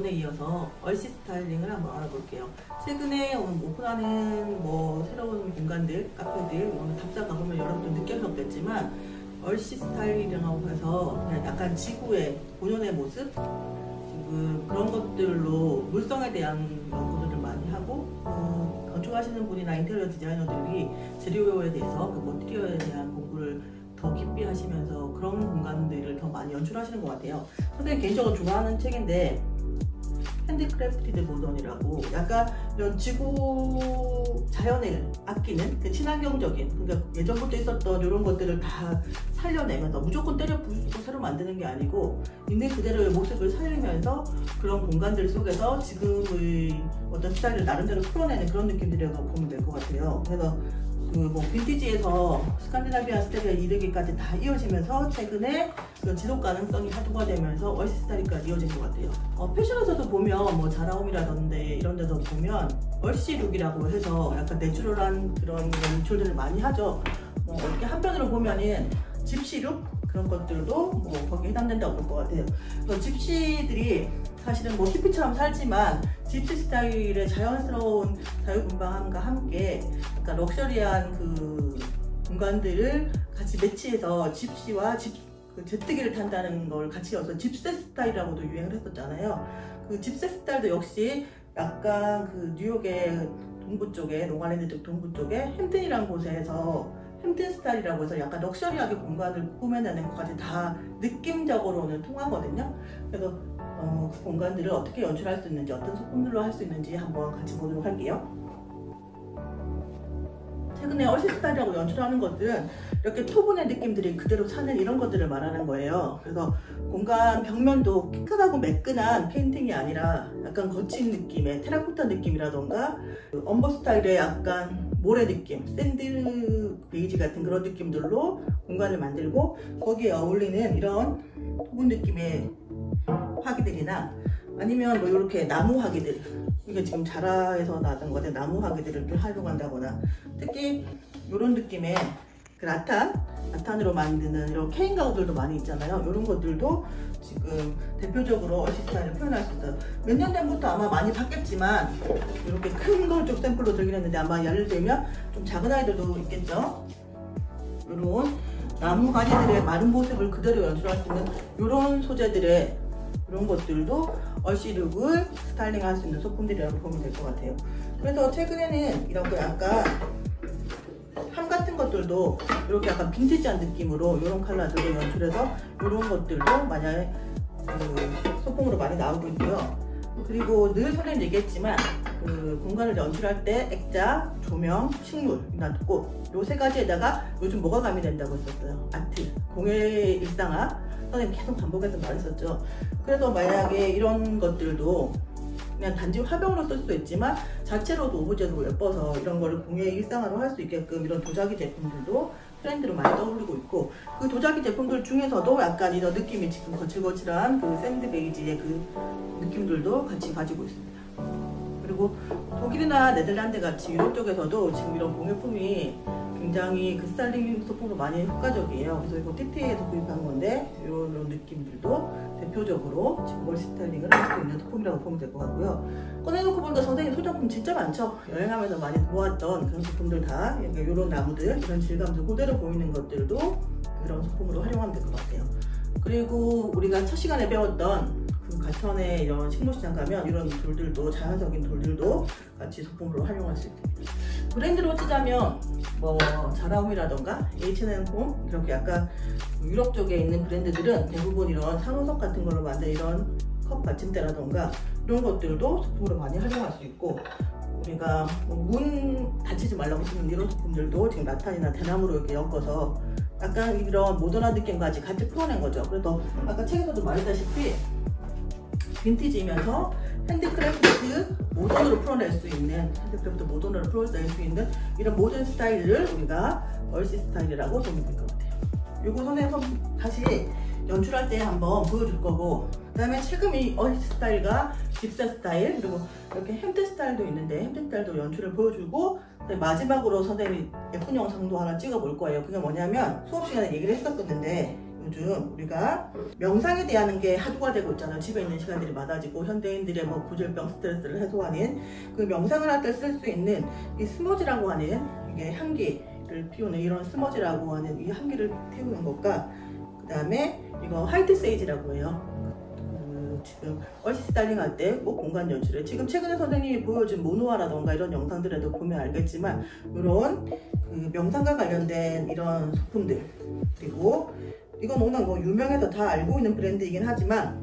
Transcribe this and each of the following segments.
에 이어서 얼씨 스타일링을 한번 알아볼게요. 최근에 오픈하는 새로운 공간들, 카페들 답사 가보면 여러분도 느끼셨겠지만 얼씨 스타일링이라고 해서 그냥 약간 지구의 본연의 모습, 지금 그런 것들로 물성에 대한 연구들을 많이 하고 건축하시는 분이나 인테리어 디자이너들이 재료에 대해서 그 머티리얼에 대한 공부를 더 깊이 하시면서 그런 공간들을 더 많이 연출하시는 것 같아요. 선생님 개인적으로 좋아하는 책인데 핸드크래프티드 모던이라고 약간 이런 지구 자연을 아끼는 그 친환경적인, 그러니까 예전부터 있었던 이런 것들을 다 살려내면서 무조건 때려 부수고 새로 만드는 게 아니고 있는 그대로의 모습을 살리면서 그런 공간들 속에서 지금의 어떤 스타일을 나름대로 풀어내는 그런 느낌들이라고 보면 될 것 같아요. 그래서 빈티지에서 스칸디나비아 스타일에 이르기까지 다 이어지면서 최근에 지속 가능성이 화두가 되면서 얼씨 스타일까지 이어진 것 같아요. 패션에서도 보면 자라홈이라던데 이런 데서 보면 얼씨 룩이라고 해서 약간 내추럴한 그런 연출들을 많이 하죠. 어떻게 한편으로 보면은 집시룩 그런 것들도 거기에 해당된다고 볼 것 같아요. 집시들이 사실은 히피처럼 살지만 집시 스타일의 자연스러운 자유분방함과 함께 약간 럭셔리한 그 공간들을 같이 매치해서 집시와 제뜨기를 탄다는 걸 같이 넣어서 집세 스타일이라고도 유행을 했었잖아요. 그 집세 스타일도 역시 약간 그 뉴욕의 동부 쪽에, 롱아일랜드 쪽 동부 쪽에 햄튼이라는 곳에서 햄튼 스타일이라고 해서 약간 럭셔리하게 공간을 꾸며내는 것까지 다 느낌적으로는 통하거든요. 그래서 그 공간들을 어떻게 연출할 수 있는지, 어떤 소품들로 할 수 있는지 한번 같이 보도록 할게요. 최근에 얼씨 스타일이라고 연출하는 것들은 이렇게 토분의 느낌들이 그대로 사는 이런 것들을 말하는 거예요. 그래서 공간 벽면도 깨끗하고 매끈한 페인팅이 아니라 약간 거친 느낌의 테라코타 느낌이라던가 엄버 스타일의 약간 모래 느낌, 샌드 베이지 같은 그런 느낌들로 공간을 만들고 거기에 어울리는 이런 토분 느낌의 화기들이나 아니면 이렇게 나무 화기들, 이게 지금 자라에서 나던 건데 나무 화기들을 활용한다거나 특히 이런 느낌의 그 라탄으로 만드는 이런 케인 가구들도 많이 있잖아요. 이런 것들도 지금 대표적으로 얼씨 스타일을 표현할 수 있어요. 몇 년 전부터 아마 많이 바뀌었지만 이렇게 큰 걸 좀 샘플로 들긴 했는데 아마 예를 들면 좀 작은 아이들도 있겠죠. 이런 나무 가지들의 마른 모습을 그대로 연출할 수 있는 이런 소재들의 이런 것들도 얼씨 룩을 스타일링 할 수 있는 소품들이라고 보면 될 것 같아요. 그래서 최근에는 이렇게 약간 함 같은 것들도 이렇게 약간 빈티지한 느낌으로 이런 컬러들로 연출해서 이런 것들도 만약에 소품으로 많이 나오고 있고요. 그리고 늘 선생님 얘기했지만 그 공간을 연출할 때 액자, 조명, 식물, 꽃 요 세 가지에다가 요즘 뭐가 가미된다고 했었어요? 아트, 공예 일상화. 선생님 계속 반복해서 말했었죠. 그래서 만약에 이런 것들도 그냥 단지 화병으로 쓸 수도 있지만 자체로도 오브제로 예뻐서 이런 거를 공예 일상화로 할 수 있게끔 이런 도자기 제품들도 트렌드로 많이 떠오르고 있고 그 도자기 제품들 중에서도 약간 이런 느낌이 지금 거칠거칠한 그 샌드 베이지의 그 느낌들도 같이 가지고 있습니다. 그리고 독일이나 네덜란드 같이 유럽 쪽에서도 지금 이런 공예품이 굉장히 그 스타일링 소품으로 많이 효과적이에요. 그래서 이거 TT에서 구입한 건데 이런 느낌들도 대표적으로 지금 얼씨 스타일링을 할 수 있는 소품이라고 보면 될 것 같고요. 꺼내놓고 보니까 선생님 소장품 진짜 많죠? 여행하면서 많이 모았던 그런 소품들 다 이런 나무들, 이런 질감들 그대로 보이는 것들도 그런 소품으로 활용하면 될 것 같아요. 그리고 우리가 첫 시간에 배웠던 그 가천에 이런 식물시장 가면 이런 돌들도, 자연적인 돌들도 같이 소품으로 활용할 수 있습니다. 브랜드로 치자면 자라홈이라던가 H&M 이렇게 약간 유럽 쪽에 있는 브랜드들은 대부분 이런 산호석 같은 걸로 만든 이런 컵 받침대라던가 이런 것들도 소품으로 많이 활용할 수 있고 우리가 문 닫히지 말라고 쓰는 이런 소품들도 지금 라탄이나 대나무로 이렇게 엮어서 약간 이런 모던한 느낌까지 같이 풀어낸 거죠. 그래서 아까 책에서도 말했다시피 빈티지이면서 핸드크래프트 모던으로 풀어낼 수 있는 이런 모던 스타일을 우리가 얼씨 스타일이라고 보면 될 것 같아요. 요거 선생님 다시 연출할 때 한번 보여줄 거고 그 다음에 지금 이 얼씨 스타일과 집세 스타일 그리고 이렇게 햄튼 스타일도 있는데 햄튼 스타일도 연출을 보여주고 마지막으로 선생님이 예쁜 영상도 하나 찍어 볼 거예요. 그게 뭐냐면 수업 시간에 얘기를 했었는데 요즘 우리가 명상에 대한 게 화두가 되고 있잖아요. 집에 있는 시간들이 많아지고 현대인들의 뭐 고질병 스트레스를 해소하는 그 명상을 할 때 쓸 수 있는 이 스머지라고 하는 이게 향기를 피우는 이런 스머지라고 하는 이 향기를 태우는 것과 그 다음에 이거 화이트 세이지라고 해요. 지금 얼씨 스타일링 할 때 꼭 공간 연출에 지금 최근에 선생님이 보여준 모노아라던가 이런 영상들에도 보면 알겠지만 이런 그 명상과 관련된 이런 소품들, 그리고 이건 워낙 뭐 유명해서 다 알고 있는 브랜드이긴 하지만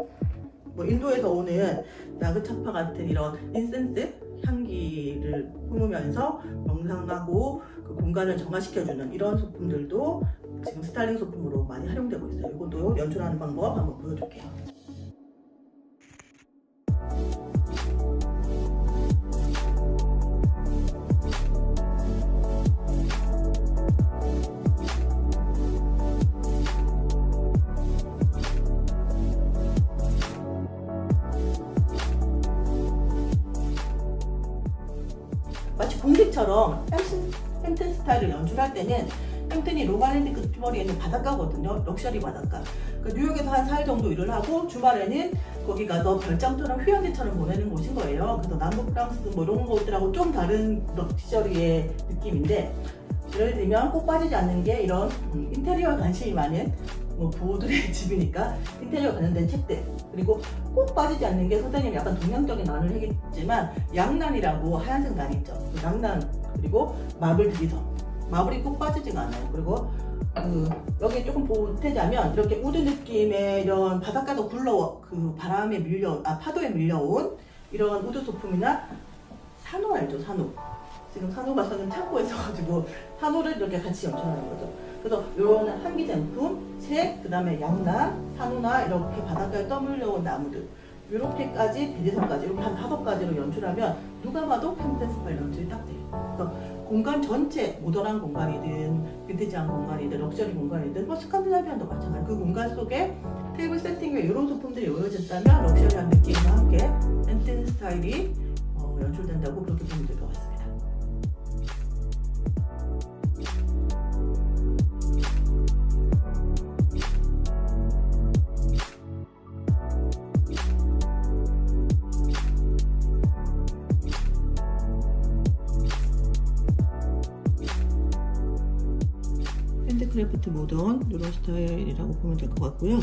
뭐 인도에서 오는 나그차파 같은 이런 인센스 향기를 품으면서 명상하고 그 공간을 정화시켜주는 이런 소품들도 지금 스타일링 소품으로 많이 활용되고 있어요. 이것도 연출하는 방법 한번 보여줄게요. 마치 공식처럼 햄튼 스타일을 연출할 때는 햄튼이 롱아일랜드 끝머리에 있는 바닷가거든요. 럭셔리 바닷가. 그 뉴욕에서 한 4일 정도 일을 하고 주말에는 거기 가서 별장처럼 휴양지처럼 보내는 곳인 거예요. 그래서 남부 프랑스 뭐 이런 것들하고 좀 다른 럭셔리의 느낌인데, 예를 들면 꼭 빠지지 않는 게 이런 인테리어에 관심이 많은 뭐 부부들의 집이니까 인테리어 관련된 책들, 그리고 꼭 빠지지 않는 게 선생님이 약간 동양적인 난을 했지만 양난이라고 하얀색 난이 있죠. 그 양난, 그리고 마블 드리섬, 마블이 꼭 빠지지가 않아요. 그리고 여기 조금 보태자면 이렇게 우드 느낌의 이런 바닷가도 그 바람에 파도에 밀려온 이런 우드 소품이나 산호 알죠? 산호. 지금 산호가 저는 창고에 있어가지고 산호를 이렇게 같이 연출하는 거죠. 그래서 이런 향기 제품, 책, 그 다음에 양난, 산호나 이렇게 바닷가에 떠밀려온 나무들, 이렇게까지 비대선까지 이렇게 한 5가지로 연출하면 누가 봐도 햄튼 스타일 연출이 딱 돼요. 그래서 공간 전체, 모던한 공간이든 빈티지한 공간이든 럭셔리 공간이든 뭐 스칸디나비안도 마찬가지, 그 공간 속에 테이블 세팅에 이런 소품들이 이루어졌다면 럭셔리한 느낌과 함께 햄튼 스타일이 연출된다고 그렇게 보면 될 것 같습니다. 핸드크래프트 모던 이런 스타일이라고 보면 될 것 같고요.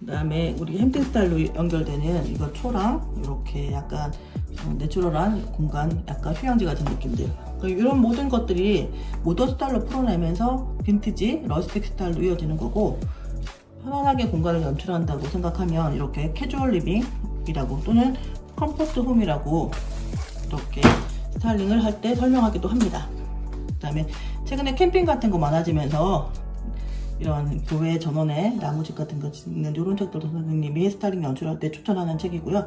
그 다음에 우리 햄튼 스타일로 연결되는 이거 초랑 이렇게 약간 내추럴한 공간, 약간 휴양지 같은 느낌들, 이런 모든 것들이 모던 스타일로 풀어내면서 빈티지, 러스틱 스타일로 이어지는 거고, 편안하게 공간을 연출한다고 생각하면 이렇게 캐주얼 리빙이라고 또는 컴포트 홈이라고 이렇게 스타일링을 할 때 설명하기도 합니다. 그 다음에 최근에 캠핑 같은 거 많아지면서 이런 교외 전원에 나무집 같은 거 짓는 이런 책들도 선생님이 스타일링 연출할 때 추천하는 책이고요.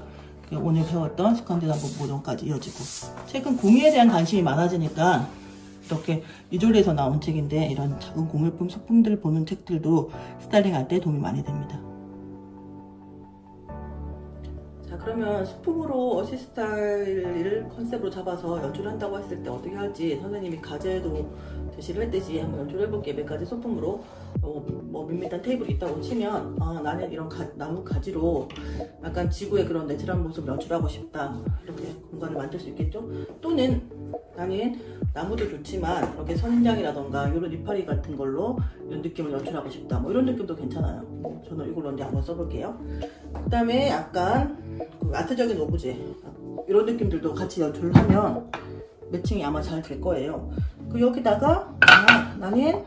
오늘 배웠던 스칸디나브 모던까지 이어지고, 최근 공예에 대한 관심이 많아지니까 이렇게 이졸리에서 나온 책인데 이런 작은 공예품 소품들을 보는 책들도 스타일링 할 때 도움이 많이 됩니다. 자, 그러면 소품으로 어시 스타일을 컨셉으로 잡아서 연출을 한다고 했을 때 어떻게 할지 선생님이 과제도 제시를 했듯이 한번 연출해 볼게요. 몇 가지 소품으로 뭐 밋밋한 테이블이 있다고 치면 나는 이런 나무 가지로 약간 지구의 그런 내추럴한 모습을 연출하고 싶다, 이렇게 공간을 만들 수 있겠죠. 또는 나는 나무도 좋지만 이렇게 선인장이라던가 이런 이파리 같은 걸로 이런 느낌을 연출하고 싶다, 뭐 이런 느낌도 괜찮아요. 저는 이걸로 이제 한번 써볼게요. 그 다음에 약간 그 아트적인 오브제 이런 느낌들도 같이 연출을 하면 매칭이 아마 잘 될 거예요. 그 여기다가 나는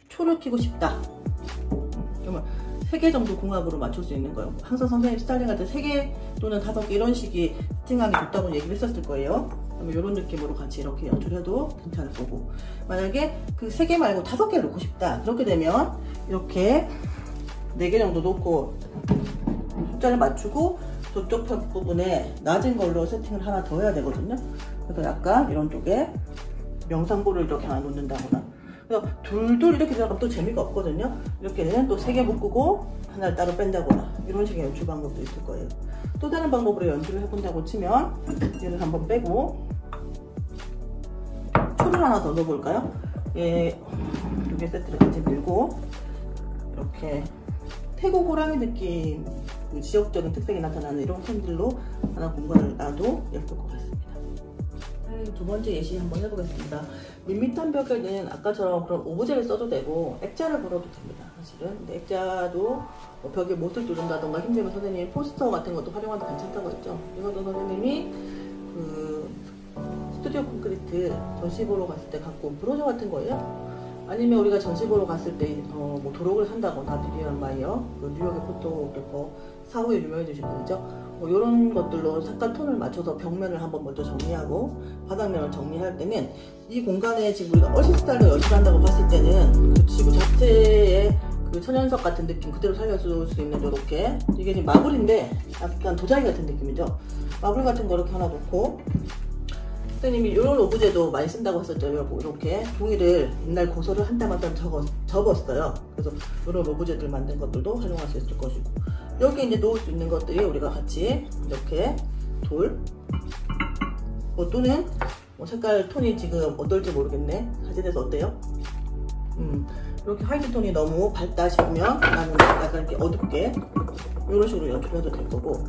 초를 켜고 싶다. 그러면 3개 정도 궁합으로 맞출 수 있는 거예요. 항상 선생님 스타일링 할 때 3개 또는 5개 이런 식이 세팅하기 좋다고 얘기를 했었을 거예요. 그러면 이런 느낌으로 같이 이렇게 연출해도 괜찮을 거고, 만약에 그 3개 말고 5개 놓고 싶다, 그렇게 되면 이렇게 4개 정도 놓고 숫자를 맞추고 저쪽 부분에 낮은 걸로 세팅을 하나 더 해야 되거든요. 그래서 약간 이런 쪽에 명상볼을 이렇게 하나 놓는다거나, 그래서 둘둘 이렇게 들어가면 또 재미가 없거든요. 이렇게는 또 3개 묶고 하나를 따로 뺀다거나 이런 식의 연출 방법도 있을 거예요. 또 다른 방법으로 연출을 해본다고 치면 얘를 한번 빼고 초를 하나 더 넣어볼까요? 예, 2개 세트를 같이 밀고 이렇게 태국 호랑이 느낌, 그 지역적인 특색이 나타나는 이런 캔들로 하나 공간을 놔도 예쁠 것 같습니다. 두 번째 예시 한번 해보겠습니다. 밋밋한 벽에는 아까처럼 그런 오브제를 써도 되고 액자를 걸어도 됩니다. 사실은. 근데 액자도 뭐 벽에 못을 두른다던가 힘들면 선생님이 포스터 같은 것도 활용해도 괜찮다고 했죠. 이것도 선생님이 그 스튜디오 콘크리트 전시 보러 갔을 때 갖고 온 브로셔 같은 거예요. 아니면 우리가 전시 보러 갔을 때 뭐 도록을 한다거나 비비안 마이어, 그 뉴욕의 포토그래퍼 사후에 유명해지신 분이죠. 뭐 이런 것들로 색깔 톤을 맞춰서 벽면을 한번 먼저 정리하고 바닥면을 정리할 때는 이 공간에 지금 우리가 어시스타일로 연출한다고 봤을 때는 그 지구 자체의 그 천연석 같은 느낌 그대로 살려줄 수 있는 이렇게, 이게 지금 마블인데 약간 도자기 같은 느낌이죠. 마블 같은 거 이렇게 하나 놓고, 선생님이 이런 오브제도 많이 쓴다고 했었죠. 이렇게 종이를 옛날 고서를 한 땀 한 땀 접었어요. 그래서 이런 오브제들 만든 것들도 활용할 수 있을 것이고, 여기 이제 놓을 수 있는 것들이 우리가 같이 이렇게 돌, 뭐 또는 뭐 색깔 톤이 지금 어떨지 모르겠네. 사진에서 어때요? 이렇게 화이트 톤이 너무 밝다 싶으면 나는 약간 이렇게 어둡게 이런 식으로 연출해도 될 거고,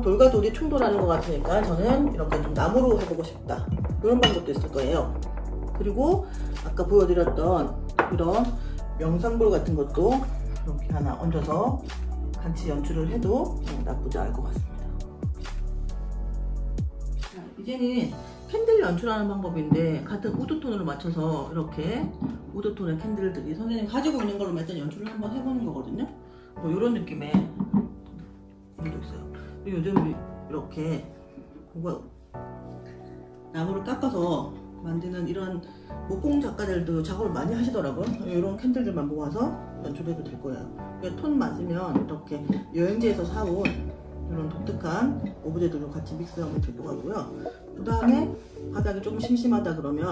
돌과 돌이 충돌하는 것 같으니까 저는 이렇게 좀 나무로 해보고 싶다, 이런 방법도 있을 거예요. 그리고 아까 보여드렸던 이런 명상볼 같은 것도 이렇게 하나 얹어서 같이 연출을 해도 나쁘지 않을 것 같습니다. 자, 이제는 캔들 연출하는 방법인데, 같은 우드톤으로 맞춰서 이렇게 우드톤의 캔들들이 선생님 가지고 있는 걸로 일단 연출을 한번 해보는 거거든요. 뭐 이런 느낌의 이것도 있어요. 요즘 이렇게 나무를 깎아서 만드는 이런 목공 작가들도 작업을 많이 하시더라고요. 이런 캔들들만 모아서 연출해도 될 거예요. 톤 맞으면 이렇게 여행지에서 사온 이런 독특한 오브제들도 같이 믹스하면 될 것 같고요. 그 다음에 바닥이 조금 심심하다 그러면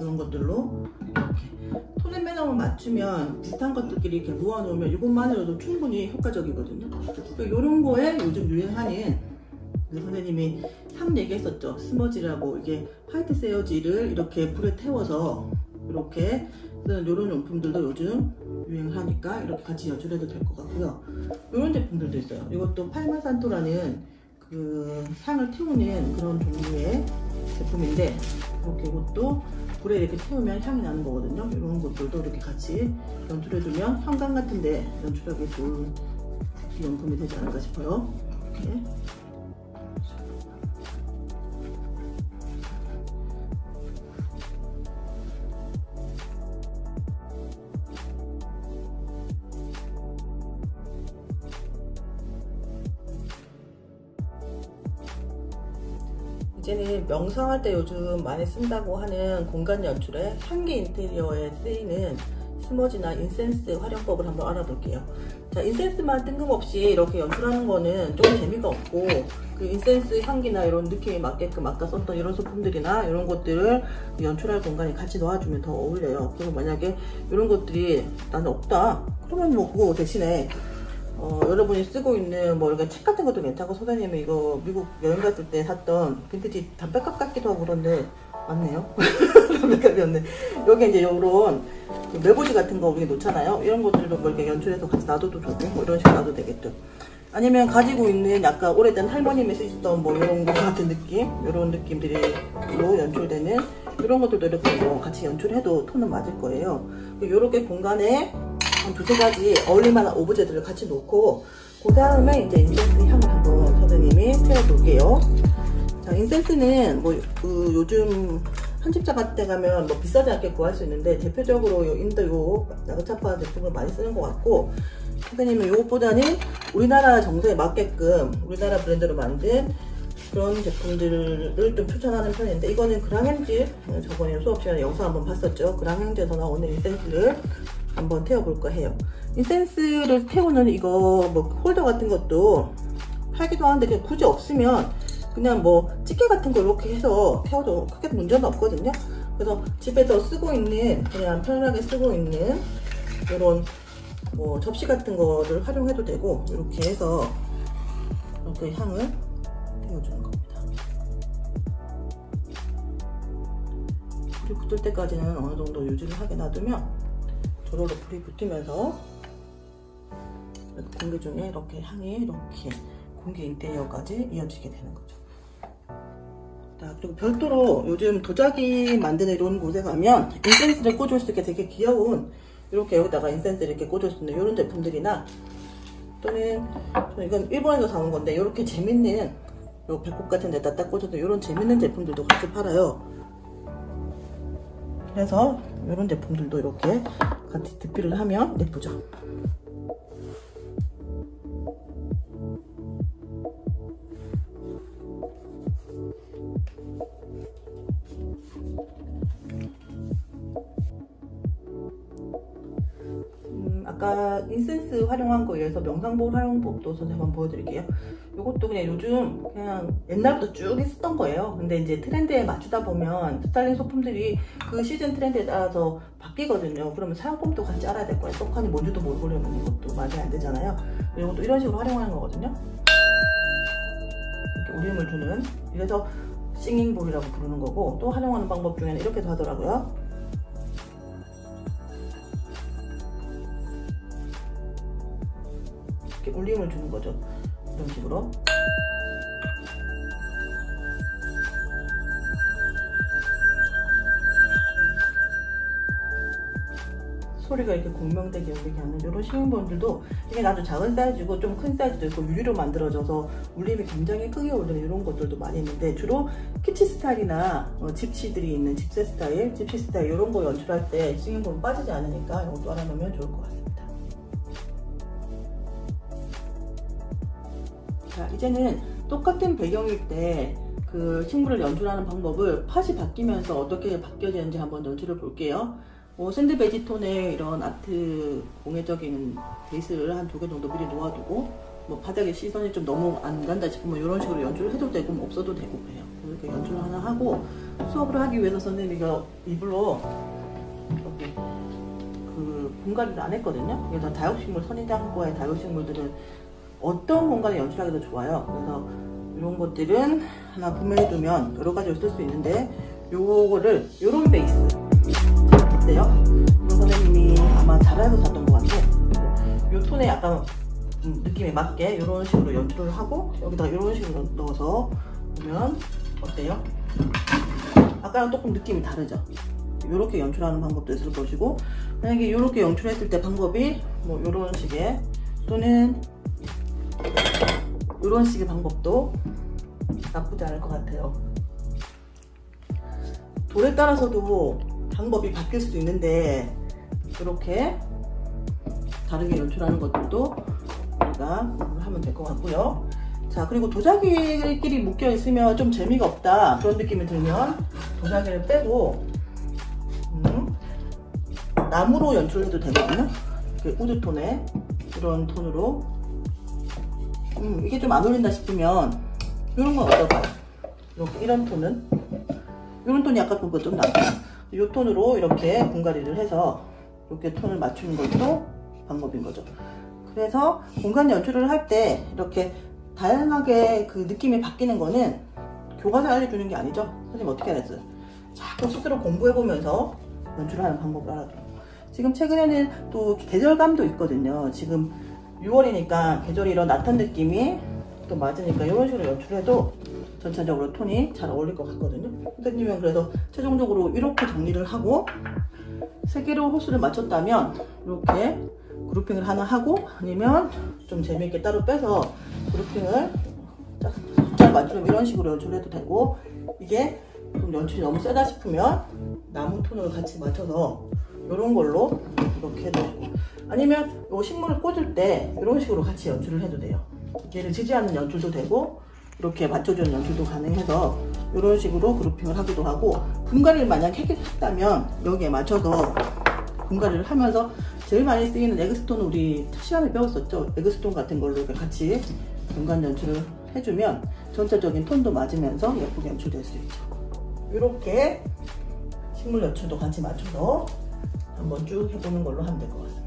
이런 것들로 이렇게 톤 매너를 맞추면 비슷한 것들끼리 이렇게 모아놓으면 이것만으로도 충분히 효과적이거든요. 이런 거에 요즘 유행하는, 선생님이 3 얘기했었죠. 스머지라고, 이게 화이트 세어지를 이렇게 불에 태워서 이렇게 쓰는 이런 용품들도 요즘 유행을 하니까 이렇게 같이 연출해도 될 것 같고요. 이런 제품들도 있어요. 이것도 팔마산토라는 그 향을 태우는 그런 종류의 제품인데, 이렇게 이것도 불에 이렇게 태우면 향이 나는 거거든요. 이런 것들도 이렇게 같이 연출해두면 현관 같은데 연출하기 좋은 기용품이 되지 않을까 싶어요. 이렇게. 이제는 명상할 때 요즘 많이 쓴다고 하는 공간 연출에 향기 인테리어에 쓰이는 스머지나 인센스 활용법을 한번 알아볼게요. 자, 인센스만 뜬금없이 이렇게 연출하는 거는 좀 재미가 없고, 그 인센스 향기나 이런 느낌이 맞게끔 아까 썼던 이런 소품들이나 이런 것들을 연출할 공간에 같이 넣어주면 더 어울려요. 그래서 만약에 이런 것들이 나는 없다 그러면 뭐 그거 대신에 여러분이 쓰고 있는 뭐 이렇게 책 같은 것도 괜찮고, 선생님이 이거 미국 여행 갔을 때 샀던 빈티지 담배값 같기도 하고 그런데 맞네요. 담배값이었네. 여기 이제 이런 메보지 같은 거 우리 놓잖아요. 이런 것들도 뭐 이렇게 연출해서 같이 놔둬도 좋고, 뭐 이런 식으로 놔도 되겠죠. 아니면 가지고 있는 약간 오래된 할머님이 쓰시던 뭐 이런 거 같은 느낌, 이런 느낌들로 연출되는 이런 것들도 이렇게 뭐 같이 연출해도 톤은 맞을 거예요. 이렇게 공간에 한 2-3가지 어울릴만한 오브제들을 같이 놓고, 그 다음에 이제 인센스 향을 한번 선생님이 태워볼게요. 자, 인센스는 뭐 요즘 편집자 같은 데 가면 뭐 비싸지 않게 구할 수 있는데, 대표적으로 인도 요 나그차파 제품을 많이 쓰는 것 같고, 선생님은 이것보다는 우리나라 정서에 맞게끔 우리나라 브랜드로 만든 그런 제품들을 좀 추천하는 편인데, 이거는 그랑헨즈, 저번에 수업 시간에 영상 한번 봤었죠. 그랑헨즈에서 나오는 인센스를 한번 태워볼까 해요. 인센스를 태우는 이거 뭐 홀더 같은 것도 팔기도 하는데, 그냥 굳이 없으면 그냥 뭐 집게 같은 거 이렇게 해서 태워도 크게 문제는 없거든요. 그래서 집에서 쓰고 있는, 그냥 편하게 쓰고 있는 이런 뭐 접시 같은 거를 활용해도 되고, 이렇게 해서 이렇게 향을 태워주는 겁니다. 불이 붙을 때까지는 어느 정도 유지를 하게 놔두면 저절로 불이 붙으면서 공기 중에 이렇게 향이 이렇게 공기 인테리어까지 이어지게 되는 거죠. 자, 그리고 별도로 요즘 도자기 만드는 이런 곳에 가면 인센스를 꽂을 수 있게 되게 귀여운, 이렇게 여기다가 인센스를 이렇게 꽂을 수 있는 이런 제품들이나, 또는 이건 일본에서 사온 건데 이렇게 재밌는 요 배꼽 같은 데다 딱 꽂아서 이런 재밌는 제품들도 같이 팔아요. 그래서 이런 제품들도 이렇게 같이 드필을 하면 예쁘죠. 아까 인센스 활용한 거에 의해서 명상볼 활용법도 선생님 한번 보여드릴게요. 이것도 그냥 요즘 그냥 옛날부터 쭉 있었던 거예요. 근데 이제 트렌드에 맞추다 보면 스타일링 소품들이 그 시즌 트렌드에 따라서 바뀌거든요. 그러면 사용법도 같이 알아야 될 거예요. 떡하니 뭔지도 모르려면 이것도 말이 안 되잖아요. 이것도 이런 식으로 활용하는 거거든요. 이렇게 울림을 주는, 이래서 싱잉볼이라고 부르는 거고, 또 활용하는 방법 중에는 이렇게도 하더라고요. 이렇게 울림을 주는 거죠. 이런 식으로. 소리가 이렇게 공명되게 울리게 하는 이런 싱잉볼들도, 이게 아주 작은 사이즈고 좀 큰 사이즈도 있고 유리로 만들어져서 울림이 굉장히 크게 울리는 이런 것들도 많이 있는데, 주로 키치 스타일이나 집시들이 있는 집세 스타일, 집시 스타일 이런 거 연출할 때 싱잉볼은 빠지지 않으니까 이것도 알아놓으면 좋을 것 같습니다. 자, 이제는 똑같은 배경일 때 그 식물을 연출하는 방법을 팟이 바뀌면서 어떻게 바뀌어지는지 한번 연출을 볼게요. 샌드 베지톤의 이런 아트 공예적인 베이스를 한 2개 정도 미리 놓아두고, 바닥에 시선이 좀 너무 안 간다 싶으면 이런 식으로 연출을 해도 되고 없어도 되고 그래요. 이렇게 연출을 하나 하고, 수업을 하기 위해서 선생님이 일부러 이렇게 그 공간을 안 했거든요. 그래서 다육식물, 선인장과의 다육식물들은 어떤 공간에 연출하기도 좋아요. 그래서 이런 것들은 하나 구매해두면 여러 가지로 쓸 수 있는데, 요거를 요런 베이스 어때요? 이거 선생님이 아마 자라에서 샀던 것 같아. 요 톤에 약간 느낌에 맞게 이런 식으로 연출을 하고, 여기다 이런 식으로 넣어서 보면 어때요? 아까랑 조금 느낌이 다르죠? 이렇게 연출하는 방법도 있을 것이고, 만약에 이렇게 연출했을 때 방법이 이런 식의, 또는 이런 식의 방법도 나쁘지 않을 것 같아요. 돌에 따라서도 방법이 바뀔 수 있는데, 이렇게 다르게 연출하는 것들도 우리가 하면 될 것 같고요. 자, 그리고 도자기끼리 묶여 있으면 좀 재미가 없다 그런 느낌이 들면 도자기를 빼고 나무로 연출해도 되거든요. 우드톤에 이런 톤으로. 이게 좀 안 어울린다 싶으면 이런 건 어떨까요? 이런 톤은, 이런 톤이 아까 그거 좀 낫고, 이 톤으로 이렇게 분갈이를 해서 이렇게 톤을 맞추는 것도 방법인 거죠. 그래서 공간 연출을 할 때 이렇게 다양하게 그 느낌이 바뀌는 거는 교과서에 알려주는 게 아니죠. 선생님 어떻게 알았어요? 자꾸 스스로 공부해보면서 연출하는 방법을 알아줘요. 지금 최근에는 또 계절감도 있거든요. 지금 6월이니까 계절이 이런 나탄 느낌이 또 맞으니까 이런 식으로 연출해도 전체적으로 톤이 잘 어울릴 것 같거든요. 선생님은 그래서 최종적으로 이렇게 정리를 하고, 3개로 호수를 맞췄다면 이렇게 그룹핑을 하나 하고, 아니면 좀 재미있게 따로 빼서 그룹핑을 숫자를 맞추면 이런 식으로 연출해도 되고, 이게 좀 연출이 너무 세다 싶으면 나무 톤을 같이 맞춰서 이런 걸로 이렇게 해도 되고, 아니면 이 식물을 꽂을 때 이런 식으로 같이 연출을 해도 돼요. 얘를 지지하는 연출도 되고 이렇게 맞춰주는 연출도 가능해서 이런 식으로 그룹핑을 하기도 하고, 분갈이를 만약 했다면 여기에 맞춰서 분갈이를 하면서 제일 많이 쓰이는 에그스톤, 우리 시간에 배웠었죠. 에그스톤 같은 걸로 이렇게 같이 공간 연출을 해주면 전체적인 톤도 맞으면서 예쁘게 연출될 수 있죠. 이렇게 식물 연출도 같이 맞춰서 한번 쭉 해보는 걸로 하면 될 것 같습니다.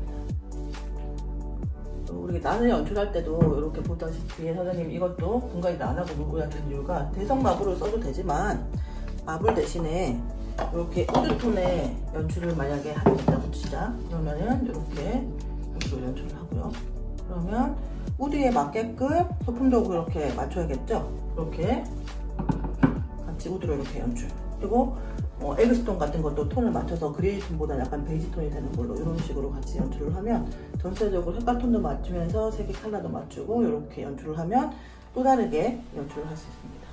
우리 난을 연출할 때도 이렇게 보다시피 선생님 이것도 분갈이를 안 하고 놓고 놨던 이유가, 대성 마블을 써도 되지만 마블 대신에 이렇게 우드톤의 연출을 만약에 하겠다고 치자, 그러면은 이렇게 연출을 하고요. 그러면 우드에 맞게끔 소품도 그렇게 맞춰야겠죠? 이렇게 같이 우드로 이렇게 연출. 그리고 에그스톤 같은 것도 톤을 맞춰서 그레이톤보다 약간 베이지 톤이 되는 걸로 이런 식으로 같이 연출을 하면 전체적으로 색깔 톤도 맞추면서 색의 컬러도 맞추고 이렇게 연출을 하면 또 다르게 연출을 할 수 있습니다.